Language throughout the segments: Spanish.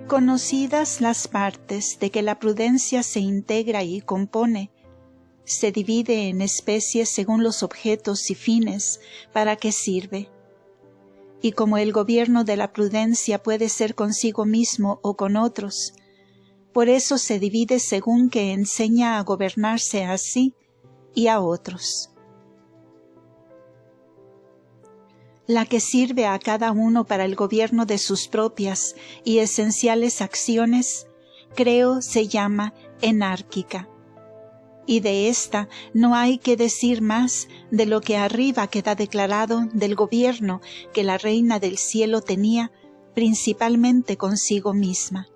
Conocidas las partes de que la prudencia se integra y compone, se divide en especies según los objetos y fines para que sirve. Y como el gobierno de la prudencia puede ser consigo mismo o con otros, por eso se divide según que enseña a gobernarse a sí y a otros. La que sirve a cada uno para el gobierno de sus propias y esenciales acciones, creo se llama enárquica. Y de esta no hay que decir más de lo que arriba queda declarado del gobierno que la reina del cielo tenía principalmente consigo misma.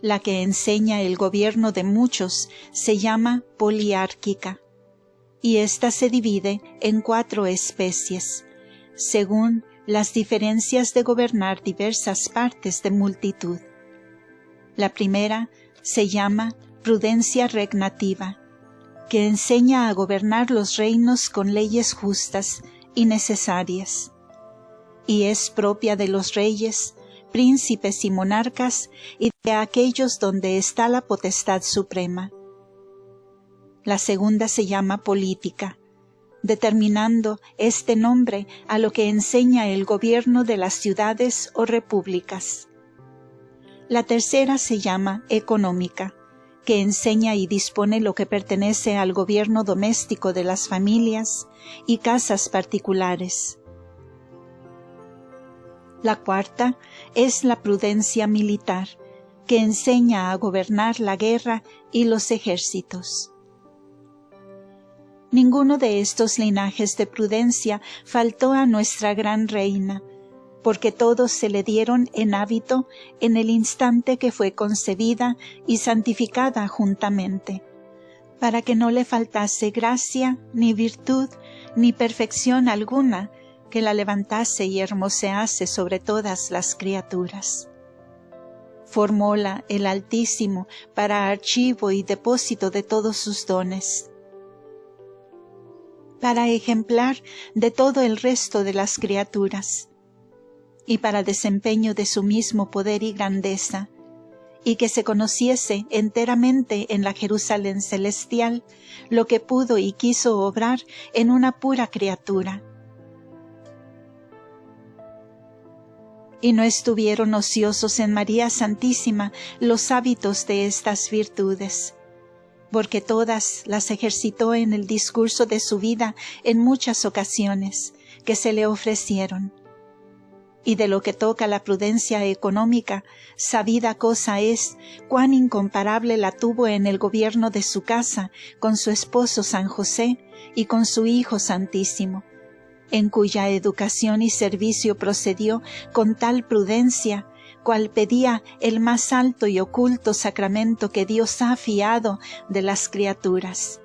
La que enseña el gobierno de muchos se llama poliárquica, y ésta se divide en 4 especies, según las diferencias de gobernar diversas partes de multitud. La primera se llama prudencia regnativa, que enseña a gobernar los reinos con leyes justas y necesarias, y es propia de los reyes, príncipes y monarcas y de aquellos donde está la potestad suprema. La segunda se llama política, determinando este nombre a lo que enseña el gobierno de las ciudades o repúblicas. La tercera se llama económica, que enseña y dispone lo que pertenece al gobierno doméstico de las familias y casas particulares. La cuarta es la prudencia militar, que enseña a gobernar la guerra y los ejércitos. Ninguno de estos linajes de prudencia faltó a nuestra gran reina, porque todos se le dieron en hábito en el instante que fue concebida y santificada juntamente, para que no le faltase gracia, ni virtud, ni perfección alguna que la levantase y hermosease sobre todas las criaturas. Formóla el Altísimo para archivo y depósito de todos sus dones, para ejemplar de todo el resto de las criaturas, y para desempeño de su mismo poder y grandeza, y que se conociese enteramente en la Jerusalén celestial lo que pudo y quiso obrar en una pura criatura. Y no estuvieron ociosos en María Santísima los hábitos de estas virtudes, porque todas las ejercitó en el discurso de su vida en muchas ocasiones que se le ofrecieron. Y de lo que toca la prudencia económica, sabida cosa es cuán incomparable la tuvo en el gobierno de su casa con su esposo San José y con su Hijo Santísimo, en cuya educación y servicio procedió con tal prudencia, cual pedía el más alto y oculto sacramento que Dios ha fiado de las criaturas,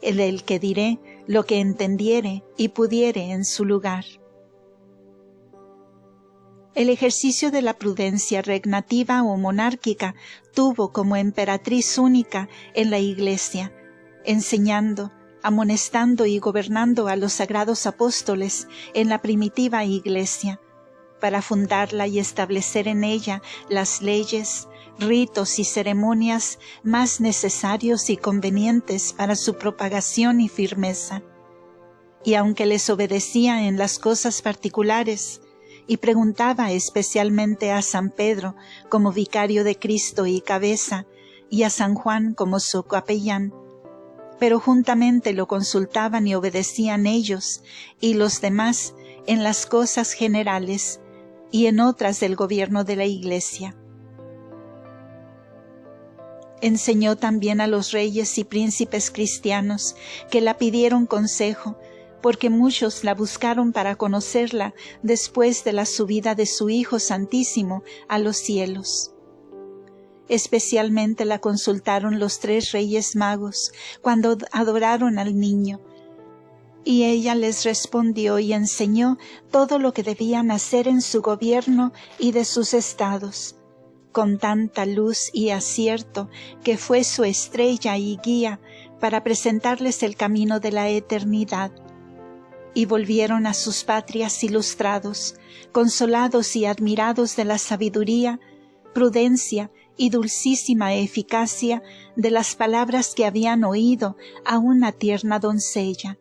el del que diré lo que entendiere y pudiere en su lugar. El ejercicio de la prudencia regnativa o monárquica tuvo como emperatriz única en la Iglesia, enseñando, amonestando y gobernando a los sagrados apóstoles en la primitiva Iglesia, para fundarla y establecer en ella las leyes, ritos y ceremonias más necesarios y convenientes para su propagación y firmeza. Y aunque les obedecía en las cosas particulares, y preguntaba especialmente a San Pedro como vicario de Cristo y cabeza, y a San Juan como su capellán, pero juntamente lo consultaban y obedecían ellos y los demás en las cosas generales y en otras del gobierno de la Iglesia. Enseñó también a los reyes y príncipes cristianos que la pidieron consejo, porque muchos la buscaron para conocerla después de la subida de su Hijo Santísimo a los cielos. Especialmente la consultaron los 3 reyes magos cuando adoraron al niño, y ella les respondió y enseñó todo lo que debían hacer en su gobierno y de sus estados, con tanta luz y acierto que fue su estrella y guía para presentarles el camino de la eternidad. y volvieron a sus patrias ilustrados, consolados y admirados de la sabiduría, prudencia y dulcísima eficacia de las palabras que habían oído a una tierna doncella.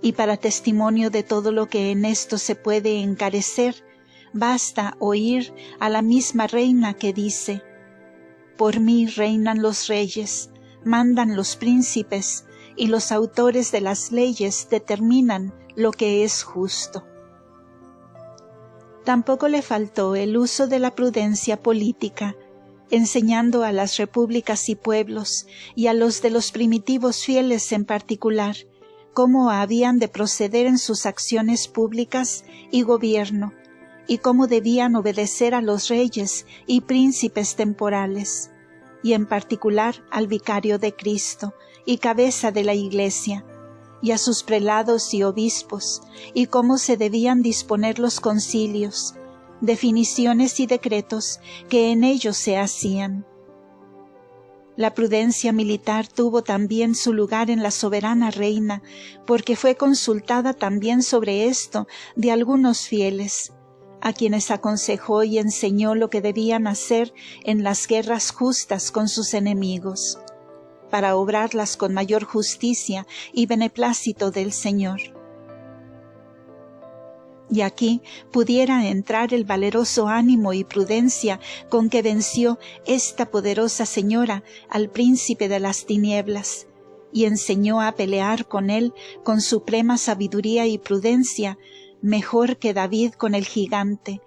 Y para testimonio de todo lo que en esto se puede encarecer, basta oír a la misma reina que dice: «Por mí reinan los reyes, mandan los príncipes, y los autores de las leyes determinan lo que es justo». Tampoco le faltó el uso de la prudencia política, enseñando a las repúblicas y pueblos, y a los de los primitivos fieles en particular, cómo habían de proceder en sus acciones públicas y gobierno, y cómo debían obedecer a los reyes y príncipes temporales, y en particular al vicario de Cristo y cabeza de la Iglesia, y a sus prelados y obispos, y cómo se debían disponer los concilios, definiciones y decretos que en ellos se hacían. La prudencia militar tuvo también su lugar en la soberana reina, porque fue consultada también sobre esto de algunos fieles, a quienes aconsejó y enseñó lo que debían hacer en las guerras justas con sus enemigos, para obrarlas con mayor justicia y beneplácito del Señor. Y aquí pudiera entrar el valeroso ánimo y prudencia con que venció esta poderosa señora al príncipe de las tinieblas, y enseñó a pelear con él con suprema sabiduría y prudencia, mejor que David con el gigante,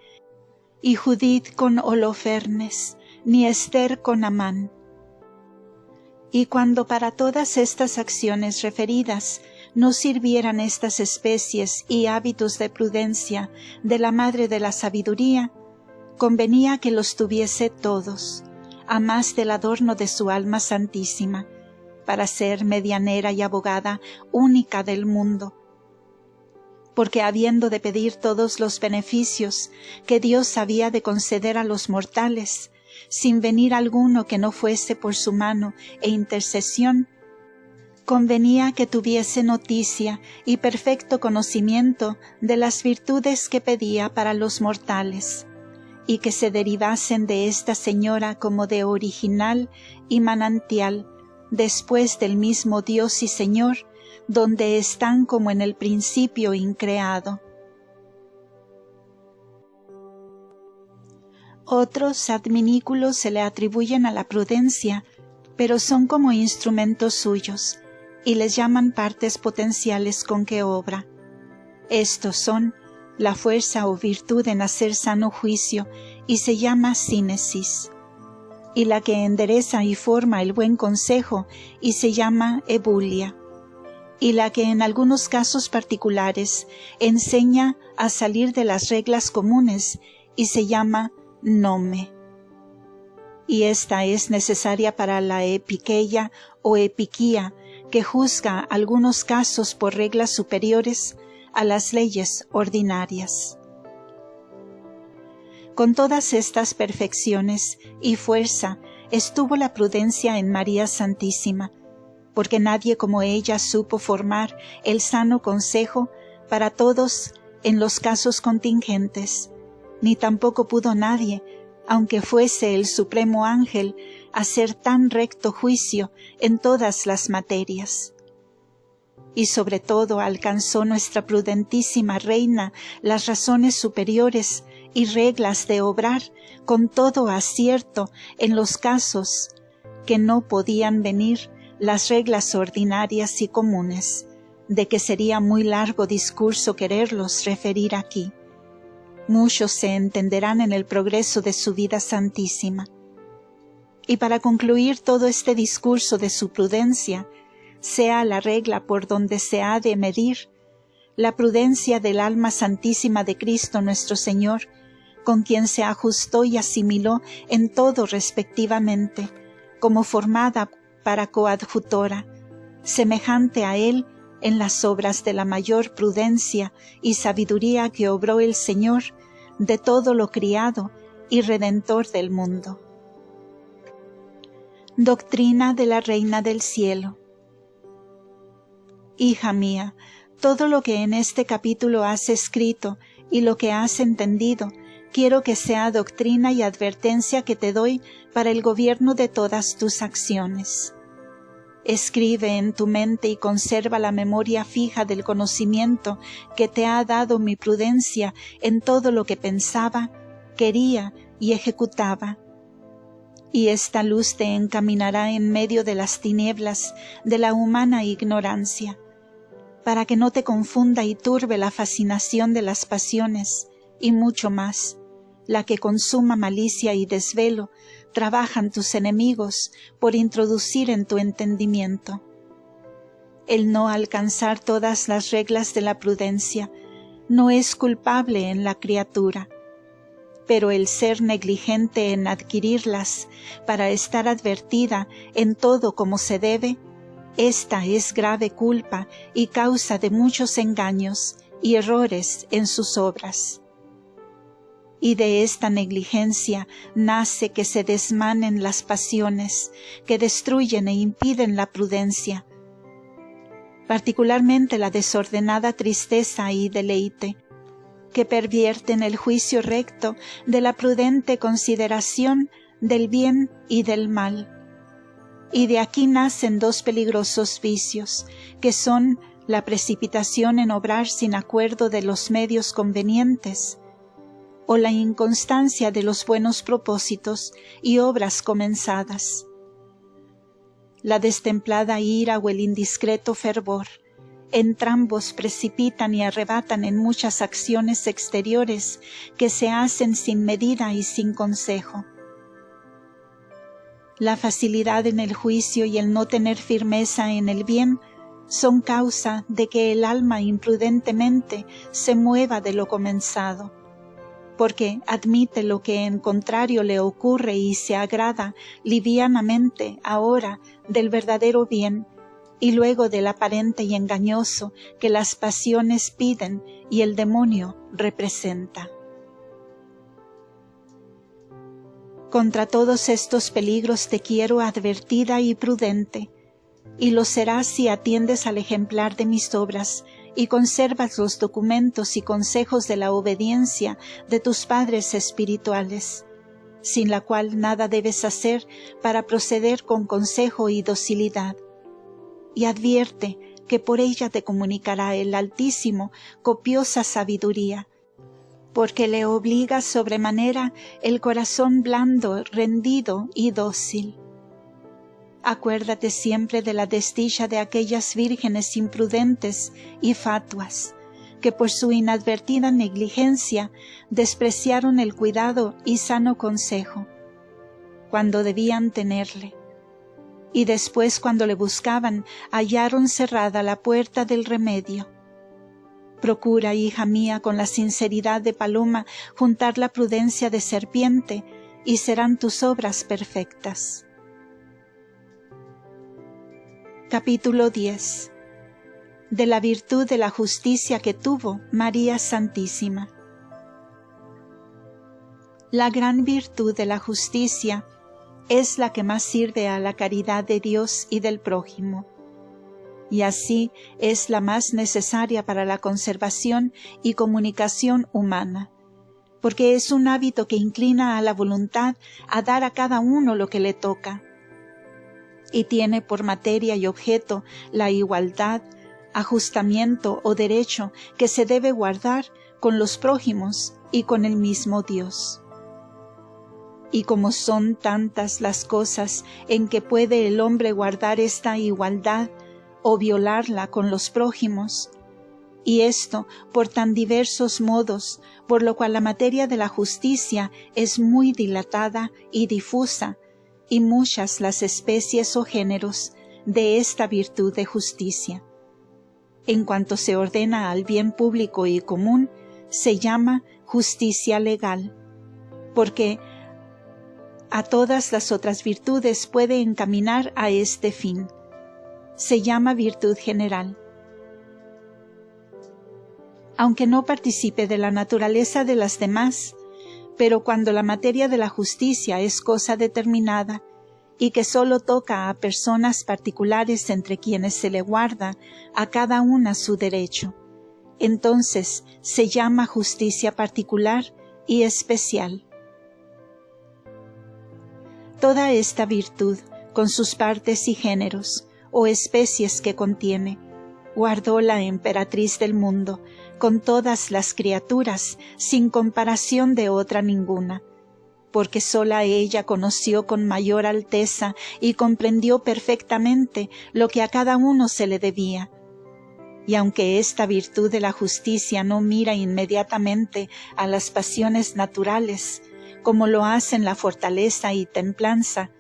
y Judith con Holofernes, ni Esther con Amán. Y cuando para todas estas acciones referidas no sirvieran estas especies y hábitos de prudencia de la Madre de la Sabiduría, convenía que los tuviese todos, a más del adorno de su alma santísima, para ser medianera y abogada única del mundo. Porque habiendo de pedir todos los beneficios que Dios había de conceder a los mortales, sin venir alguno que no fuese por su mano e intercesión, convenía que tuviese noticia y perfecto conocimiento de las virtudes que pedía para los mortales, y que se derivasen de esta señora como de original y manantial, después del mismo Dios y Señor, donde están como en el principio increado. Otros adminículos se le atribuyen a la prudencia, pero son como instrumentos suyos, y les llaman partes potenciales con que obra. Estos son la fuerza o virtud en hacer sano juicio, y se llama sínesis, y la que endereza y forma el buen consejo, y se llama ebulia, y la que en algunos casos particulares enseña a salir de las reglas comunes, y se llama nome. Y esta es necesaria para la epiqueia o epiquía, que juzga algunos casos por reglas superiores a las leyes ordinarias. Con todas estas perfecciones y fuerza estuvo la prudencia en María Santísima, porque nadie como ella supo formar el sano consejo para todos en los casos contingentes, ni tampoco pudo nadie, aunque fuese el supremo ángel, hacer tan recto juicio en todas las materias. Y sobre todo alcanzó nuestra prudentísima reina las razones superiores y reglas de obrar con todo acierto en los casos que no podían venir las reglas ordinarias y comunes, de que sería muy largo discurso quererlos referir aquí. Muchos se entenderán en el progreso de su vida santísima. Y para concluir todo este discurso de su prudencia, sea la regla por donde se ha de medir la prudencia del alma santísima de Cristo nuestro Señor, con quien se ajustó y asimiló en todo respectivamente, como formada para coadjutora, semejante a Él en las obras de la mayor prudencia y sabiduría que obró el Señor de todo lo criado y Redentor del mundo. Doctrina de la Reina del Cielo. Hija mía, Todo lo que en este capítulo has escrito y lo que has entendido, quiero que sea doctrina y advertencia que te doy para el gobierno de todas tus acciones. Escribe en tu mente y conserva la memoria fija del conocimiento que te ha dado mi prudencia en todo lo que pensaba, quería y ejecutaba. Y esta luz te encaminará en medio de las tinieblas de la humana ignorancia, para que no te confunda y turbe la fascinación de las pasiones, y mucho más, la que con suma malicia y desvelo trabajan tus enemigos por introducir en tu entendimiento. El no alcanzar todas las reglas de la prudencia no es culpable en la criatura, pero el ser negligente en adquirirlas para estar advertida en todo como se debe, esta es grave culpa y causa de muchos engaños y errores en sus obras. Y de esta negligencia nace que se desmanen las pasiones, que destruyen e impiden la prudencia, particularmente la desordenada tristeza y deleite, que pervierten el juicio recto de la prudente consideración del bien y del mal. Y de aquí nacen dos peligrosos vicios, que son la precipitación en obrar sin acuerdo de los medios convenientes, o la inconstancia de los buenos propósitos y obras comenzadas. La destemplada ira o el indiscreto fervor, entrambos precipitan y arrebatan en muchas acciones exteriores que se hacen sin medida y sin consejo. La facilidad en el juicio y el no tener firmeza en el bien son causa de que el alma imprudentemente se mueva de lo comenzado, porque admite lo que en contrario le ocurre y se agrada livianamente ahora del verdadero bien y luego del aparente y engañoso que las pasiones piden y el demonio representa. Contra todos estos peligros te quiero advertida y prudente, y lo serás si atiendes al ejemplar de mis obras y conservas los documentos y consejos de la obediencia de tus padres espirituales, sin la cual nada debes hacer para proceder con consejo y docilidad. Y advierte que por ella te comunicará el Altísimo copiosa sabiduría, porque le obliga sobremanera el corazón blando, rendido y dócil. Acuérdate siempre de la desdicha de aquellas vírgenes imprudentes y fatuas, que por su inadvertida negligencia despreciaron el cuidado y sano consejo, cuando debían tenerle, y después cuando le buscaban hallaron cerrada la puerta del remedio. Procura, hija mía, con la sinceridad de paloma, juntar la prudencia de serpiente, y serán tus obras perfectas. Capítulo 10. De la virtud de la justicia que tuvo María Santísima. La gran virtud de la justicia es la que más sirve a la caridad de Dios y del prójimo, y así es la más necesaria para la conservación y comunicación humana, porque es un hábito que inclina a la voluntad a dar a cada uno lo que le toca, y tiene por materia y objeto la igualdad, ajustamiento o derecho que se debe guardar con los prójimos y con el mismo Dios. Y como son tantas las cosas en que puede el hombre guardar esta igualdad o violarla con los prójimos, y esto por tan diversos modos, por lo cual la materia de la justicia es muy dilatada y difusa, y muchas las especies o géneros de esta virtud de justicia. En cuanto se ordena al bien público y común, se llama justicia legal, porque a todas las otras virtudes puede encaminar a este fin. Se llama virtud general. Aunque no participe de la naturaleza de las demás, pero cuando la materia de la justicia es cosa determinada, y que sólo toca a personas particulares entre quienes se le guarda a cada una su derecho. Entonces se llama justicia particular y especial. Toda esta virtud, con sus partes y géneros, o especies que contiene, guardó la emperatriz del mundo, con todas las criaturas, sin comparación de otra ninguna, porque sola ella conoció con mayor alteza y comprendió perfectamente lo que a cada uno se le debía. Y aunque esta virtud de la justicia no mira inmediatamente a las pasiones naturales, como lo hacen la fortaleza y templanza,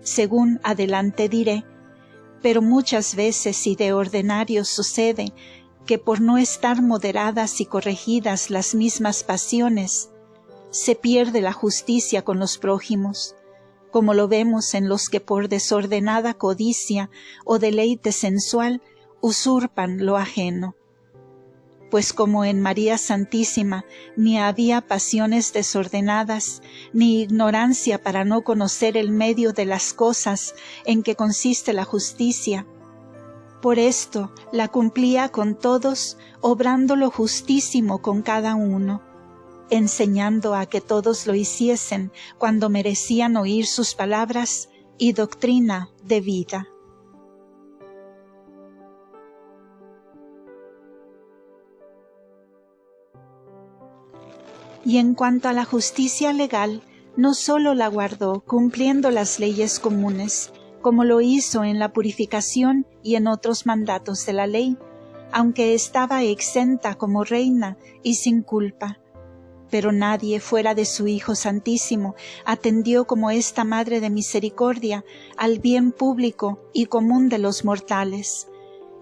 según adelante diré, pero muchas veces y de ordinario sucede que por no estar moderadas y corregidas las mismas pasiones, se pierde la justicia con los prójimos, como lo vemos en los que por desordenada codicia o deleite sensual usurpan lo ajeno. Pues como en María Santísima ni había pasiones desordenadas, ni ignorancia para no conocer el medio de las cosas en que consiste la justicia, por esto la cumplía con todos, obrando lo justísimo con cada uno, enseñando a que todos lo hiciesen cuando merecían oír sus palabras y doctrina de vida. Y en cuanto a la justicia legal, no sólo la guardó cumpliendo las leyes comunes, como lo hizo en la purificación y en otros mandatos de la ley, aunque estaba exenta como reina y sin culpa. Pero nadie fuera de su Hijo Santísimo atendió como esta Madre de Misericordia al bien público y común de los mortales,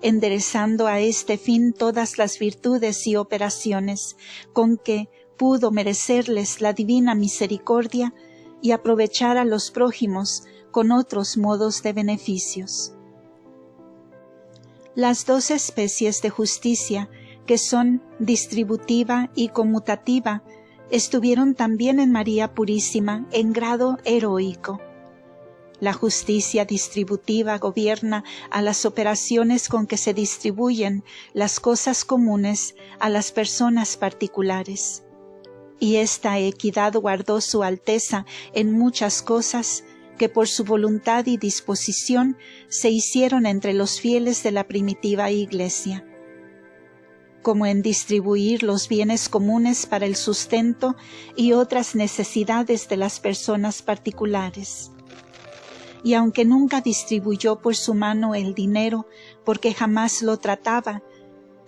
enderezando a este fin todas las virtudes y operaciones con que pudo merecerles la divina misericordia y aprovechar a los prójimos con otros modos de beneficios. Las dos especies de justicia, que son distributiva y conmutativa, estuvieron también en María Purísima en grado heroico. La justicia distributiva gobierna a las operaciones con que se distribuyen las cosas comunes a las personas particulares. Y esta equidad guardó su Alteza en muchas cosas que por su voluntad y disposición se hicieron entre los fieles de la primitiva Iglesia, como en distribuir los bienes comunes para el sustento y otras necesidades de las personas particulares. Y aunque nunca distribuyó por su mano el dinero, porque jamás lo trataba,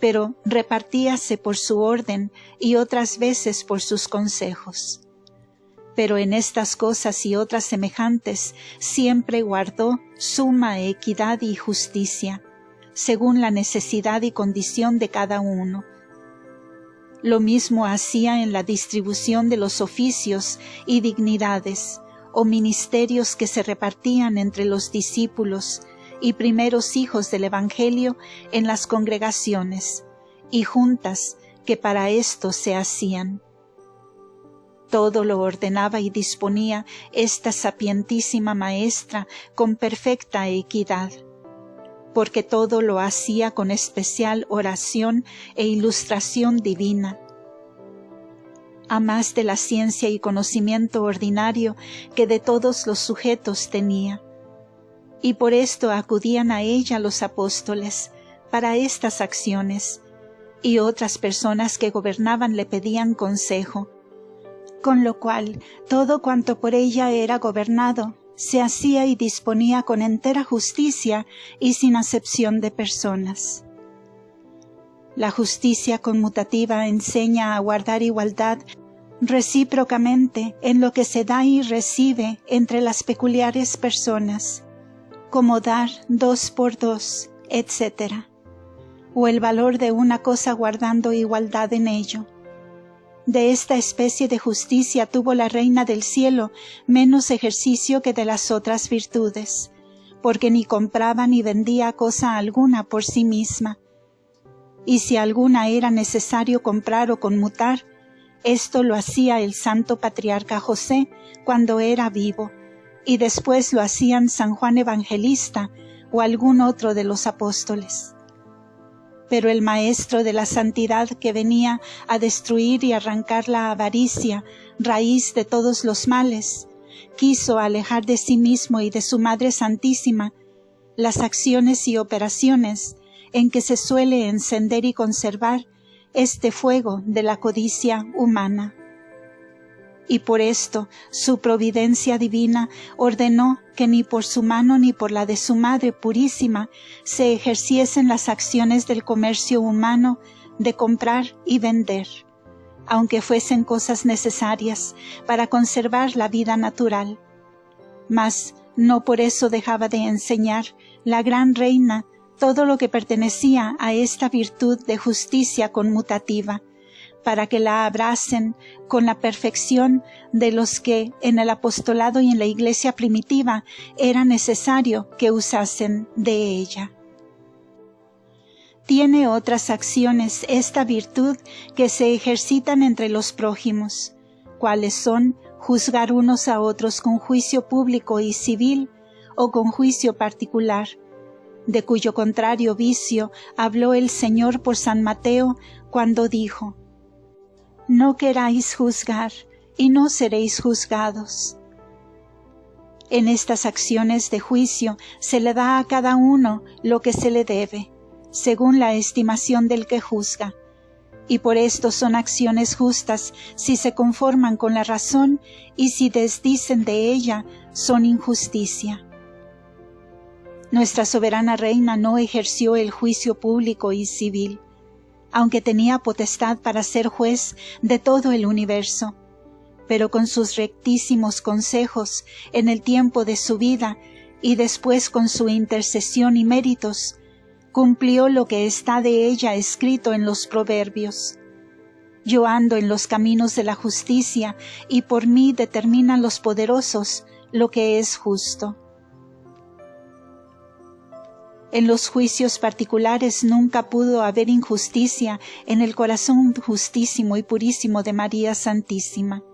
pero repartíase por su orden y otras veces por sus consejos. Pero en estas cosas y otras semejantes siempre guardó suma equidad y justicia, según la necesidad y condición de cada uno. Lo mismo hacía en la distribución de los oficios y dignidades o ministerios que se repartían entre los discípulos y primeros hijos del Evangelio en las congregaciones y juntas que para esto se hacían. Todo lo ordenaba y disponía esta sapientísima maestra con perfecta equidad, porque todo lo hacía con especial oración e ilustración divina, a más de la ciencia y conocimiento ordinario que de todos los sujetos tenía. Y por esto acudían a ella los apóstoles para estas acciones, y otras personas que gobernaban le pedían consejo, con lo cual todo cuanto por ella era gobernado se hacía y disponía con entera justicia y sin acepción de personas. La justicia conmutativa enseña a guardar igualdad recíprocamente en lo que se da y recibe entre las peculiares personas, como dar 2 por 2, etc., o el valor de una cosa guardando igualdad en ello. De esta especie de justicia tuvo la Reina del Cielo menos ejercicio que de las otras virtudes, porque ni compraba ni vendía cosa alguna por sí misma. Y si alguna era necesario comprar o conmutar, esto lo hacía el santo patriarca José cuando era vivo, y después lo hacían San Juan Evangelista o algún otro de los apóstoles. Pero el Maestro de la Santidad, que venía a destruir y arrancar la avaricia, raíz de todos los males, quiso alejar de sí mismo y de su Madre Santísima las acciones y operaciones en que se suele encender y conservar este fuego de la codicia humana. Y por esto su providencia divina ordenó que ni por su mano ni por la de su Madre Purísima se ejerciesen las acciones del comercio humano de comprar y vender, aunque fuesen cosas necesarias para conservar la vida natural. Mas no por eso dejaba de enseñar la gran reina todo lo que pertenecía a esta virtud de justicia conmutativa, para que la abracen con la perfección de los que en el apostolado y en la iglesia primitiva era necesario que usasen de ella. Tiene otras acciones esta virtud que se ejercitan entre los prójimos, cuales son juzgar unos a otros con juicio público y civil o con juicio particular, de cuyo contrario vicio habló el Señor por San Mateo cuando dijo: «No queráis juzgar, y no seréis juzgados». En estas acciones de juicio se le da a cada uno lo que se le debe, según la estimación del que juzga, y por esto son acciones justas si se conforman con la razón, y si desdicen de ella son injusticia. Nuestra soberana reina no ejerció el juicio público y civil, aunque tenía potestad para ser juez de todo el universo, pero con sus rectísimos consejos en el tiempo de su vida y después con su intercesión y méritos, cumplió lo que está de ella escrito en los Proverbios: «Yo ando en los caminos de la justicia, y por mí determinan los poderosos lo que es justo». En los juicios particulares nunca pudo haber injusticia en el corazón justísimo y purísimo de María Santísima,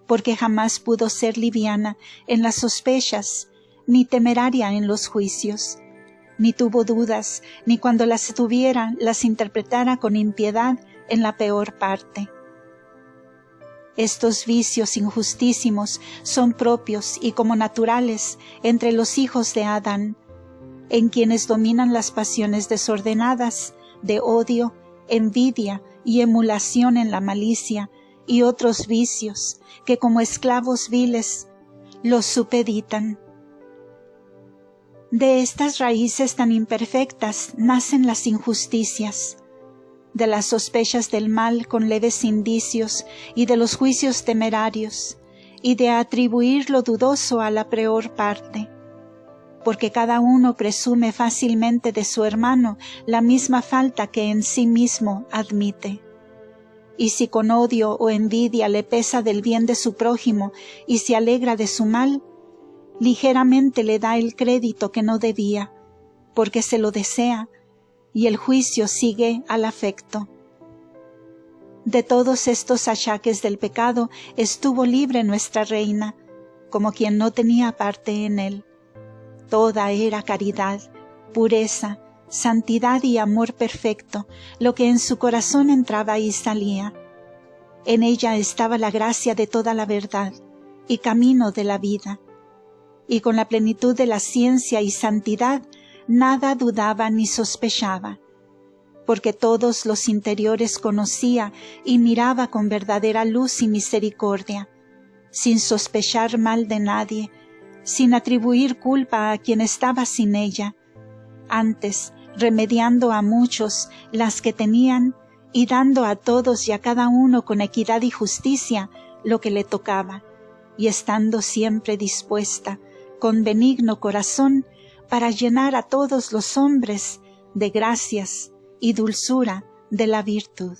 porque jamás pudo ser liviana en las sospechas, ni temeraria en los juicios, ni tuvo dudas, ni cuando las tuviera las interpretara con impiedad en la peor parte. Estos vicios injustísimos son propios y como naturales entre los hijos de Adán, en quienes dominan las pasiones desordenadas de odio, envidia y emulación en la malicia, y otros vicios que como esclavos viles los supeditan. De estas raíces tan imperfectas nacen las injusticias, de las sospechas del mal con leves indicios y de los juicios temerarios, y de atribuir lo dudoso a la peor parte, porque cada uno presume fácilmente de su hermano la misma falta que en sí mismo admite. Y si con odio o envidia le pesa del bien de su prójimo y se alegra de su mal, ligeramente le da el crédito que no debía, porque se lo desea, y el juicio sigue al afecto. De todos estos achaques del pecado estuvo libre nuestra reina, como quien no tenía parte en él. Toda era caridad, pureza, santidad y amor perfecto, lo que en su corazón entraba y salía. En ella estaba la gracia de toda la verdad y camino de la vida. Y con la plenitud de la ciencia y santidad nada dudaba ni sospechaba, porque todos los interiores conocía y miraba con verdadera luz y misericordia, sin sospechar mal de nadie, sin atribuir culpa a quien estaba sin ella, antes remediando a muchos las que tenían y dando a todos y a cada uno con equidad y justicia lo que le tocaba, y estando siempre dispuesta, con benigno corazón, para llenar a todos los hombres de gracias y dulzura de la virtud.